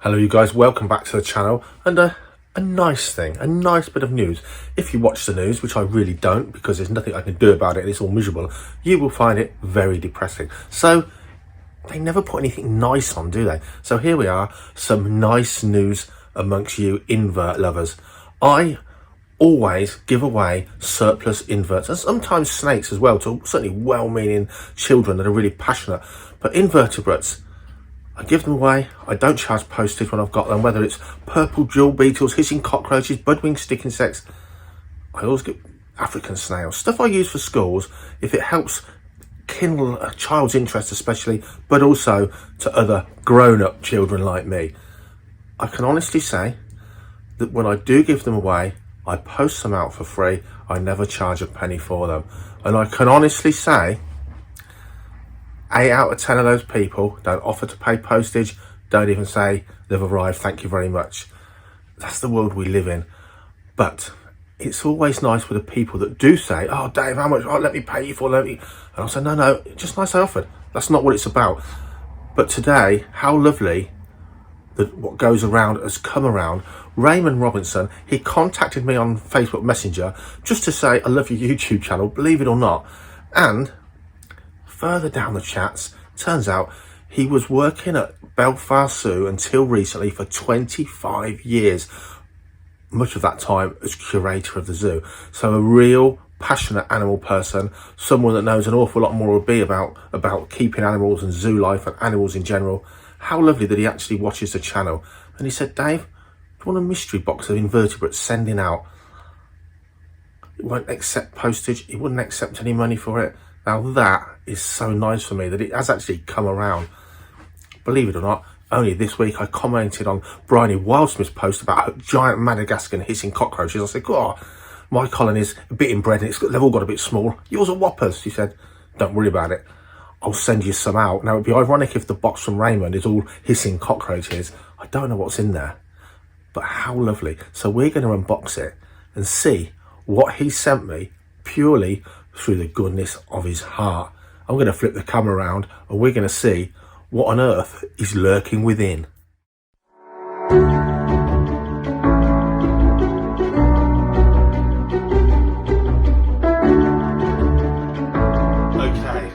Hello you guys, welcome back to the channel, and a nice thing, a nice bit of news. If you watch the news, which I really don't because there's nothing I can do about it and it's all miserable, you will find it very depressing. So they never put anything nice on, do they? So here we are, some nice news amongst you invert lovers. I always give away surplus inverts and sometimes snakes as well to certainly well-meaning children that are really passionate, but invertebrates, I give them away. I don't charge postage when I've got them, whether it's purple jewel beetles, hissing cockroaches, budwing stick insects. I always get African snails, stuff I use for schools if it helps kindle a child's interest especially, but also to other grown-up children like me. I can honestly say that when I do give them away, I post them out for free. I never charge a penny for them. And I can honestly say 8 out of 10 of those people don't offer to pay postage, don't even say they've arrived, thank you very much. That's the world we live in. But it's always nice with the people that do say, oh Dave, how much? Oh, let me pay you for it. And I'll say, no, just nice I offered. That's not what it's about. But today, how lovely that what goes around has come around. Raymond Robinson, he contacted me on Facebook Messenger just to say, I love your YouTube channel, believe it or not. And further down the chats, turns out he was working at Belfast Zoo until recently for 25 years. Much of that time as curator of the zoo. So a real passionate animal person, someone that knows an awful lot more would be about keeping animals and zoo life and animals in general. How lovely that he actually watches the channel. And he said, Dave, do you want a mystery box of invertebrates sending out? It won't accept postage. He wouldn't accept any money for it. Now that is so nice for me that it has actually come around. Believe it or not, only this week I commented on Bryony Wildsmith's post about giant Madagascar hissing cockroaches. I said, oh, my colony's a bit inbred and they've all got a bit small. Yours are whoppers. She said, don't worry about it. I'll send you some out. Now it'd be ironic if the box from Raymond is all hissing cockroaches. I don't know what's in there, but how lovely. So we're going to unbox it and see what he sent me purely through the goodness of his heart. I'm going to flip the camera around and we're going to see what on earth is lurking within. Okay,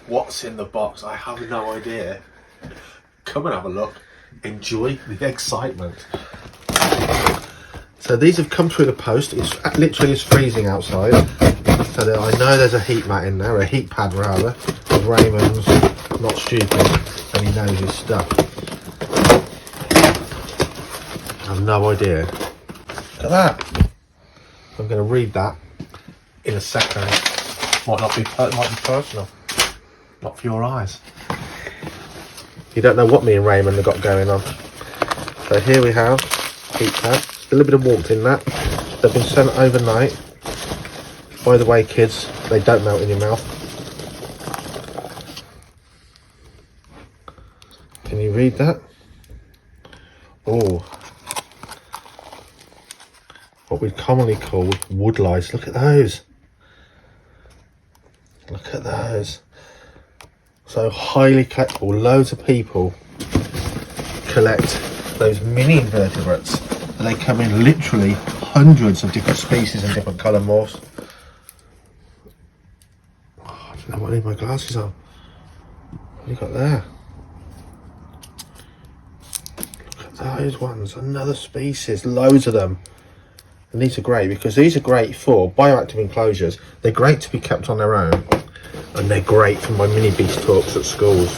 what's in the box? I have no idea. Come and have a look. Enjoy the excitement. So these have come through the post. It's literally freezing outside. So I know there's a heat mat in there, a heat pad rather. Raymond's not stupid and he knows his stuff. I have no idea. Look at that. I'm going to read that in a second. Might be personal. Not for your eyes. You don't know what me and Raymond have got going on. So here we have heat pad. A little bit of warmth in that. They've been sent overnight. By the way, kids, they don't melt in your mouth. Can you read that? Oh, what we commonly call wood lice. Look at those. Look at those. So highly collectible. Loads of people collect those mini invertebrates. And they come in literally hundreds of different species and different colour morphs. Oh, I don't know what I need my glasses on. What have you got there? Look at those ones, another species, loads of them. And these are great because these are great for bioactive enclosures. They're great to be kept on their own. And they're great for my mini beast talks at schools.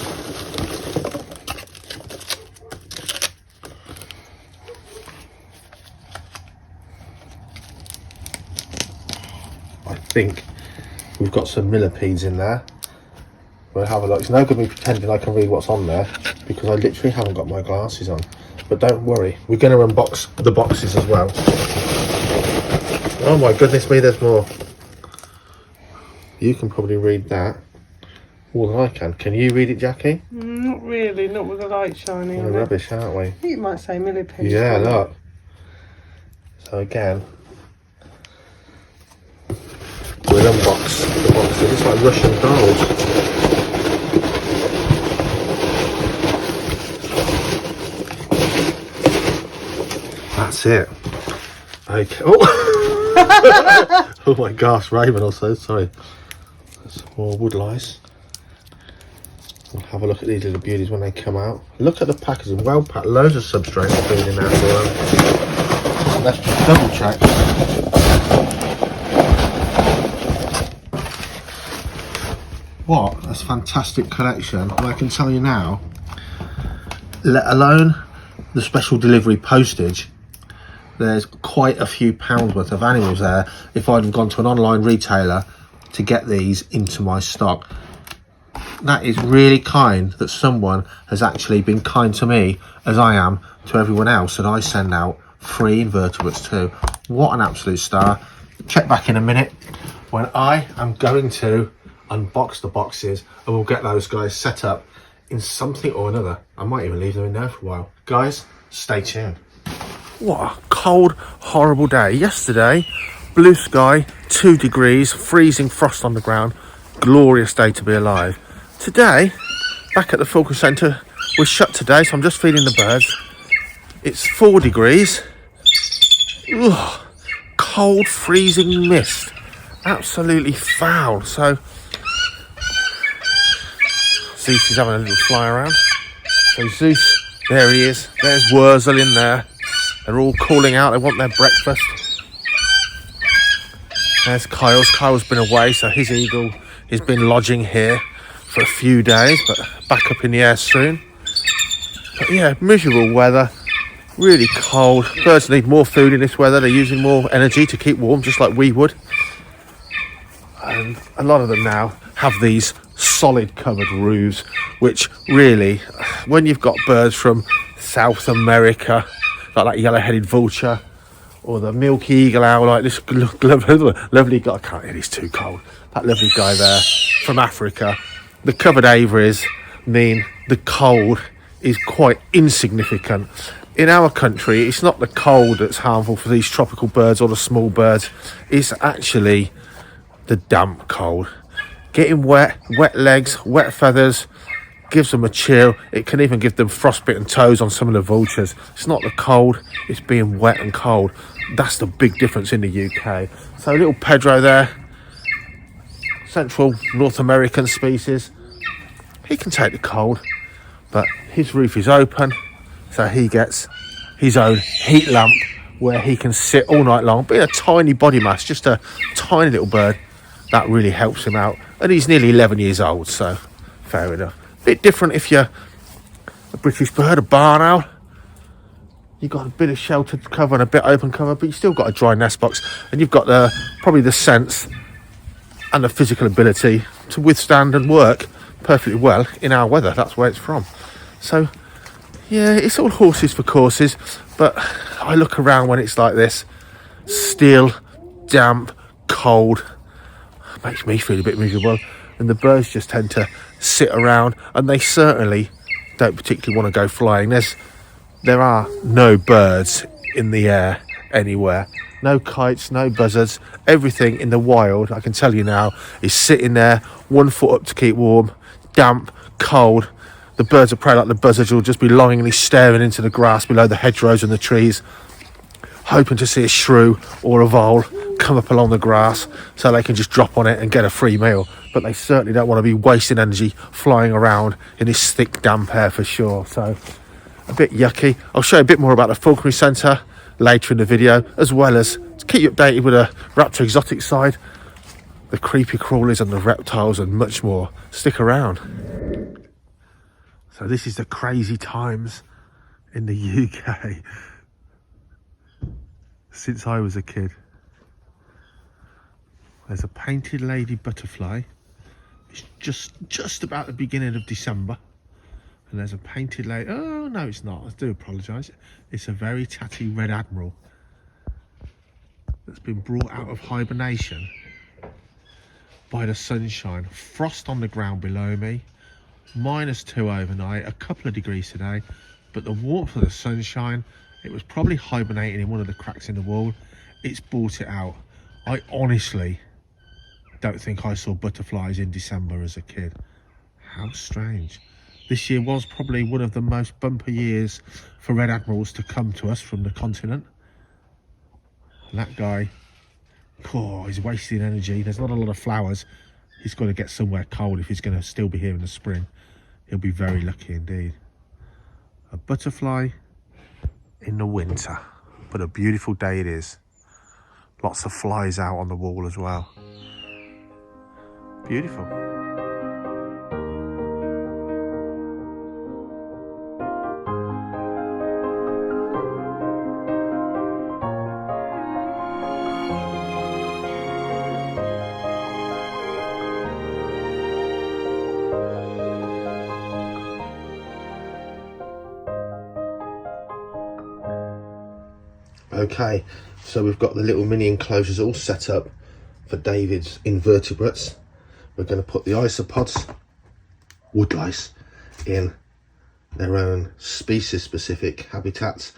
I think we've got some millipedes in there. We'll have a look. It's no good me pretending I can read what's on there because I literally haven't got my glasses on. But don't worry, we're going to unbox the boxes as well. Oh my goodness me, there's more. You can probably read that more than I can. Can you read it, Jackie? Not really, not with the light shining on it. We're rubbish, aren't we? I think it might say millipedes. Yeah, look. So again, we'll unbox the boxes. It's like Russian dolls. that's it. Okay. Oh, oh my gosh, Raven also, sorry. Some more wood lice. We'll have a look at these little beauties when they come out. Look at the packaging, well packed, loads of substrate and food in there for them. Let's just double check. What? That's a fantastic collection. And I can tell you now, let alone the special delivery postage, there's quite a few pounds worth of animals there if I'd have gone to an online retailer to get these into my stock. That is really kind that someone has actually been kind to me as I am to everyone else, and I send out free invertebrates too. What an absolute star. Check back in a minute when I am going to unbox the boxes and we'll get those guys set up in something or another. I might even leave them in there for a while. Guys, stay tuned. What a cold, horrible day. Yesterday, blue sky, 2 degrees, freezing frost on the ground. Glorious day to be alive. Today, back at the Falconry Centre, we're shut today, so I'm just feeding the birds. It's 4 degrees. Ugh, cold, freezing mist. Absolutely foul. So, Zeus is having a little fly around. So Zeus, there he is. There's Wurzel in there. They're all calling out, they want their breakfast. There's Kyle's. Kyle's been away, so his eagle has been lodging here for a few days, but back up in the air soon. But yeah, miserable weather, really cold. Birds need more food in this weather. They're using more energy to keep warm, just like we would. And a lot of them now have these solid covered roofs, which really, when you've got birds from South America, like that yellow-headed vulture, or the milky eagle owl, like this lovely guy, I can't hear, he's too cold, that lovely guy there from Africa, the covered aviaries mean the cold is quite insignificant. In our country, it's not the cold that's harmful for these tropical birds or the small birds, it's actually the damp cold. Getting wet legs, wet feathers, gives them a chill. It can even give them frostbitten toes on some of the vultures. It's not the cold, it's being wet and cold. That's the big difference in the UK. So little Pedro there, Central North American species, he can take the cold, but his roof is open, so he gets his own heat lamp where he can sit all night long. Being a tiny body mass, just a tiny little bird, that really helps him out. And he's nearly 11 years old, so fair enough. Bit different if you're a British bird, a barn owl. You've got a bit of sheltered cover and a bit open cover, but you've still got a dry nest box, and you've got probably the sense and the physical ability to withstand and work perfectly well in our weather. That's where it's from. So yeah, it's all horses for courses, but I look around when it's like this, still, damp, cold, makes me feel a bit miserable, and the birds just tend to sit around, and they certainly don't particularly want to go flying. There are no birds in the air anywhere, no kites, no buzzards. Everything in the wild, I can tell you now, is sitting there 1 foot up to keep warm, damp, cold. The birds of prey like the buzzards will just be longingly staring into the grass below the hedgerows and the trees, hoping to see a shrew or a vole come up along the grass so they can just drop on it and get a free meal. But they certainly don't want to be wasting energy flying around in this thick damp air for sure. So a bit yucky. I'll show you a bit more about the Falconry Centre later in the video, as well as to keep you updated with a Raptor exotic side, the creepy crawlers and the reptiles and much more. Stick around. So this is the crazy times in the UK since I was a kid. There's a painted lady butterfly. It's just about the beginning of December. And there's a painted lady, oh no it's not, I do apologise. It's a very tatty red admiral that's been brought out of hibernation by the sunshine. Frost on the ground below me, -2 overnight, a couple of degrees today, but the warmth of the sunshine, it was probably hibernating in one of the cracks in the wall. It's brought it out. I honestly don't think I saw butterflies in December as a kid. How strange. This year was probably one of the most bumper years for red admirals to come to us from the continent. And that guy, oh, he's wasting energy. There's not a lot of flowers. He's got to get somewhere cold if he's going to still be here in the spring. He'll be very lucky indeed. A butterfly in the winter, but a beautiful day it is. Lots of flies out on the wall as well. Beautiful. Okay, so we've got the little mini enclosures all set up for David's invertebrates. We're going to put the isopods, woodlice, in their own species-specific habitats.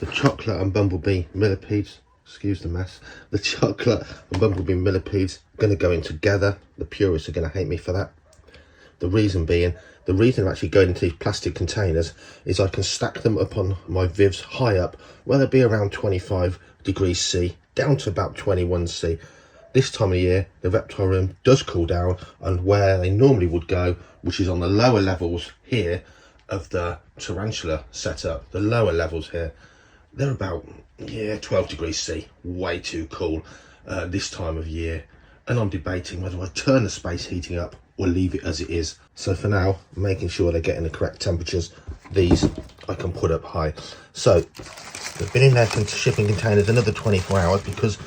The chocolate and bumblebee millipedes, excuse the mess, the chocolate and bumblebee millipedes are going to go in together. The purists are going to hate me for that. The reason I'm actually going into these plastic containers is I can stack them up on my vivs high up, where they'll be around 25 degrees C, down to about 21 C. This time of year, the reptile room does cool down, and where they normally would go, which is on the lower levels here of the tarantula setup, the lower levels here, they're about, 12 degrees C, way too cool this time of year. And I'm debating whether I turn the space heating up or leave it as it is. So for now, making sure they're getting the correct temperatures, these I can put up high. So they've been in their shipping containers another 24 hours because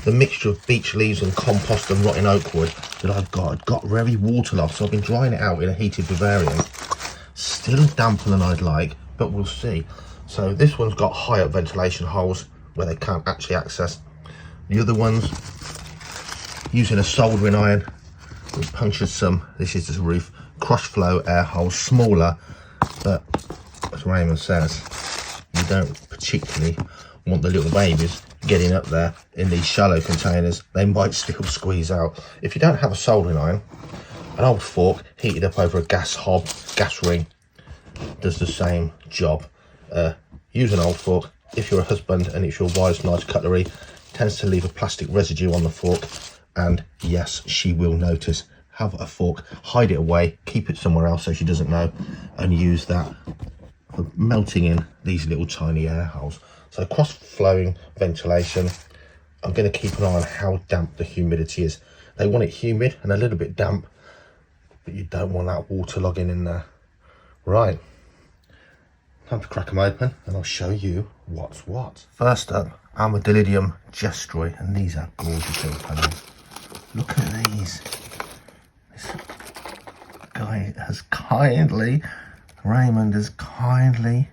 the mixture of beech leaves and compost and rotting oak wood that I've got very waterlogged. So I've been drying it out in a heated vivarium. Still damper than I'd like, but we'll see. So this one's got high up ventilation holes where they can't actually access. The other ones, using a soldering iron, we've punctured some, this is the roof, cross flow air holes, smaller, but as Raymond says, you don't particularly want the little babies getting up there in these shallow containers. They might still squeeze out. If you don't have a soldering iron, an old fork heated up over a gas hob, gas ring, does the same job. Use an old fork. If you're a husband and it's your wife's nice cutlery, tends to leave a plastic residue on the fork, and yes, she will notice. Have a fork, hide it away, keep it somewhere else so she doesn't know, and use that for melting in these little tiny air holes. So cross flowing ventilation. I'm going to keep an eye on how damp the humidity is. They want it humid and a little bit damp, but you don't want that waterlogging in there. Right, time to crack them open and I'll show you what's what. First up, Armadillidium gestroi, and these are gorgeous little fellows. Look at these. This guy has kindly, Raymond has kindly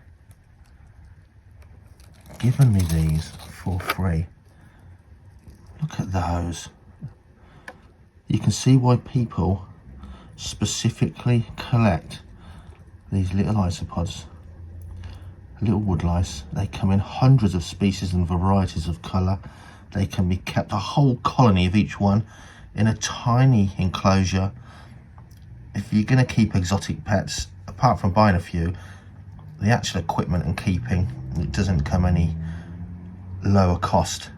given me these for free. Look at those. You can see why people specifically collect these little isopods, little woodlice. They come in hundreds of species and varieties of colour. They can be kept, a whole colony of each one, in a tiny enclosure. If you're going to keep exotic pets, apart from buying a few, the actual equipment and keeping, it doesn't come any lower cost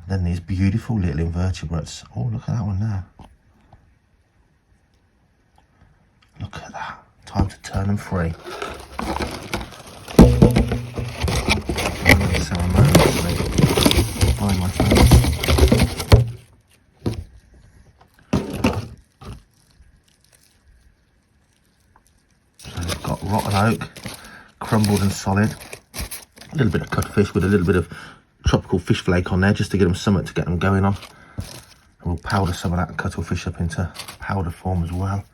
than these beautiful little invertebrates. Oh, look at that one there. Look at that. Time to turn them free. Find my phone. So they've got rotten oak, crumbled and solid. A little bit of cuttlefish with a little bit of tropical fish flake on there just to get them something to get them going on. And we'll powder some of that cuttlefish up into powder form as well.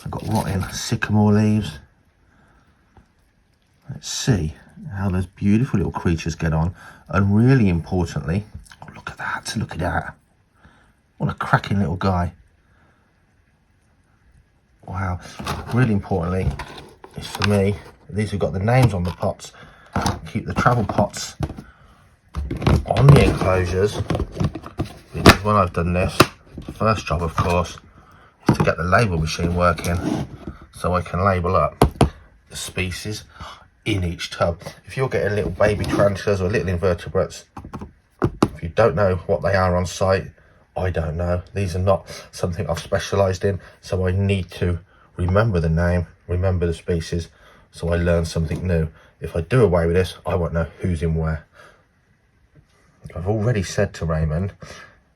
I've got rotting sycamore leaves. Let's see how those beautiful little creatures get on. And really importantly, oh, look at that, look at that. What a cracking little guy. Wow. Really importantly, is for me, these have got the names on the pots. Keep the travel pots on the enclosures, because when I've done this, the first job of course is to get the label machine working so I can label up the species in each tub. If you're getting little baby tarantulas or little invertebrates, If you don't know what they are on site, I don't know. These are not something I've specialised in, so I need to remember the name, remember the species, so I learn something new. If I do away with this, I won't know who's in where. I've already said to Raymond,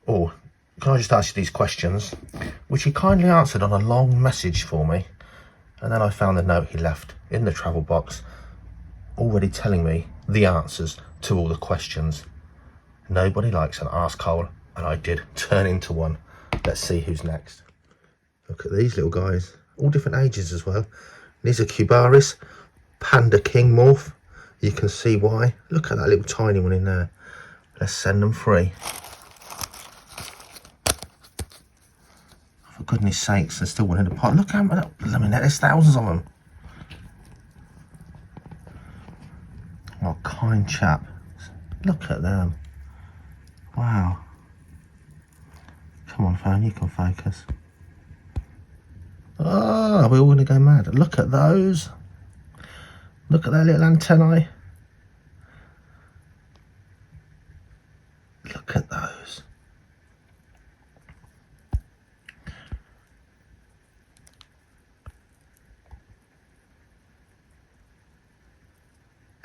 oh, can I just ask you these questions? Which he kindly answered on a long message for me. And then I found the note he left in the travel box, already telling me the answers to all the questions. Nobody likes an arsehole, and I did turn into one. Let's see who's next. Look at these little guys, all different ages as well. These are Cubaris, Panda King morph. You can see why. Look at that little tiny one in there. Let's send them free. For goodness sakes, there's still one in the pot. Look how many, I mean, there's thousands of them. What a kind chap. Look at them. Wow. Come on, phone, you can focus. Oh, we're all going to go mad. Look at those. Look at their little antennae. Look at those.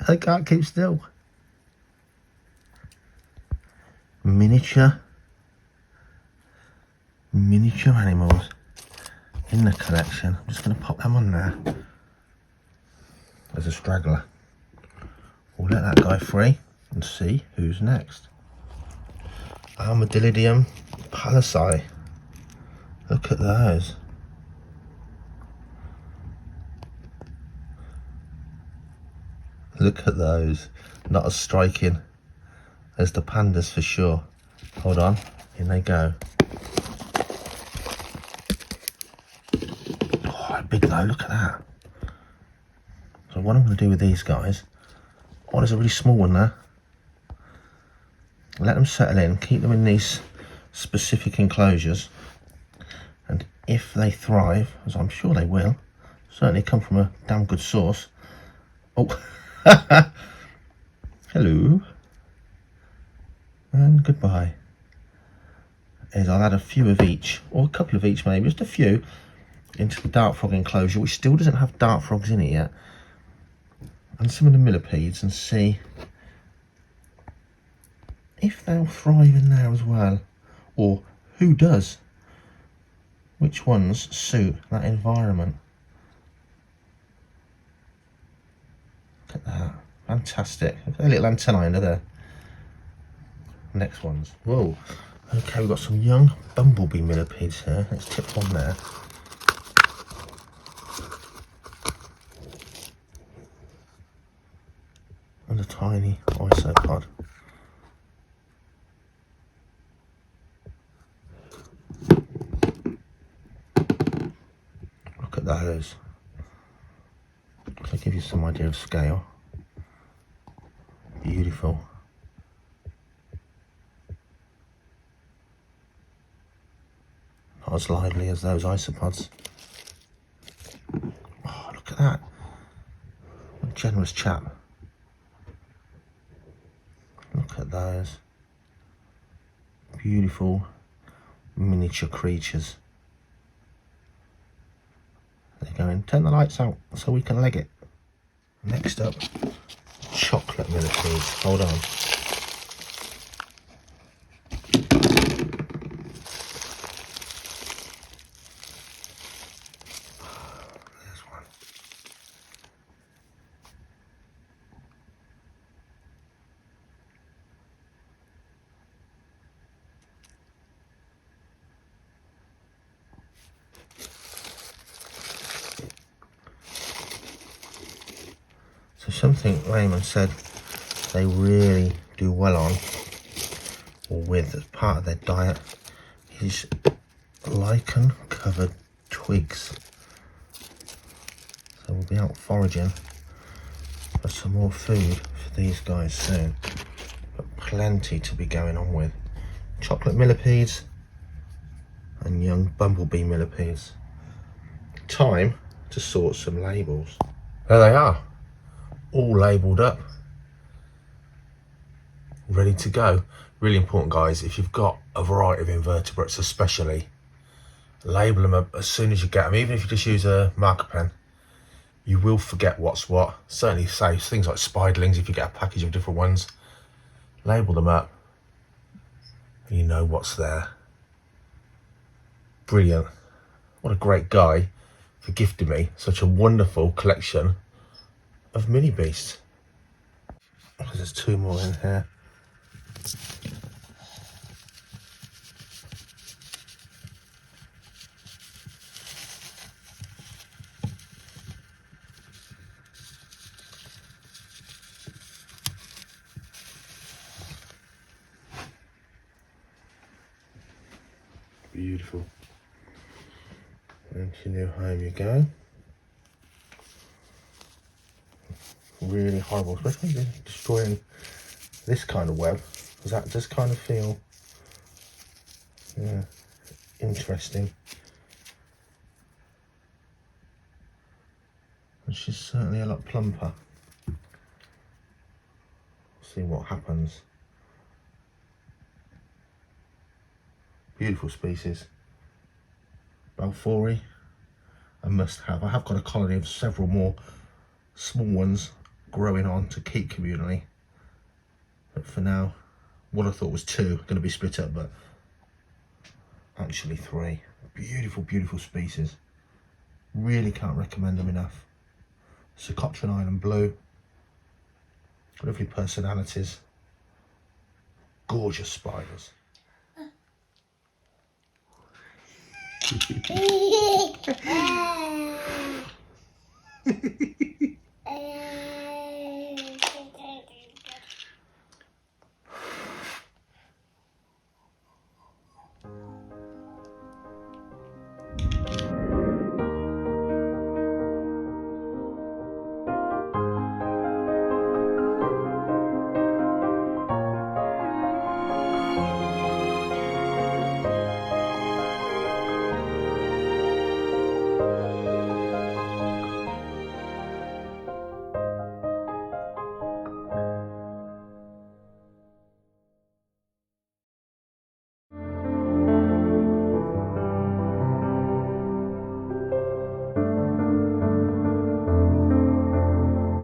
They can't keep still. Miniature animals in the collection. I'm just going to pop them on there. There's a straggler. We'll let that guy free and see who's next. Armadillidium pallasii. Look at those. Look at those. Not as striking as the pandas for sure. Hold on, in they go. Oh, big though, look at that. So what I'm going to do with these guys, oh, there's a really small one there. Let them settle in, keep them in these specific enclosures, and if they thrive, as I'm sure they will, certainly come from a damn good source. Oh, hello, and goodbye. I'll add a few of each, or a couple of each maybe, just a few, into the dart frog enclosure, which still doesn't have dart frogs in it yet, and some of the millipedes, and see if they'll thrive in there as well, or who does, which ones suit that environment. Look at that, fantastic. Look at the little antennae under there. Next ones, whoa. Okay, we've got some young bumblebee millipedes here. Let's tip one there. And a tiny isopod. Look at those. To give you some idea of scale. Beautiful. Not as lively as those isopods. Oh, look at that. What a generous chap. Look at those. Beautiful miniature creatures. They're going, turn the lights out so we can leg it. Next up, chocolate millipedes. Hold on. There's one. So something Raymond said they really do well on, or with as part of their diet, is lichen covered twigs. So we'll be out foraging for some more food for these guys soon, but plenty to be going on with. Chocolate millipedes and young bumblebee millipedes. Time to sort some labels. There they are, all labelled up, ready to go. Really important, guys, if you've got a variety of invertebrates especially, label them up as soon as you get them. Even if you just use a marker pen, you will forget what's what. Certainly say things like spiderlings, if you get a package of different ones, label them up and you know what's there. Brilliant. What a great guy for gifting me such a wonderful collection of mini beasts. There's 2 more in here. Beautiful. And to your new home you go. Really horrible, especially destroying this kind of web, because that does kind of feel interesting. And she's certainly a lot plumper. See what happens. Beautiful species. Falconry, a must have. I have got a colony of several more small ones growing on to keep communally. But for now, what I thought was 2 going to be split up, but actually 3. Beautiful, beautiful species. Really can't recommend them enough. Socotran Island Blue. Lovely personalities. Gorgeous spiders.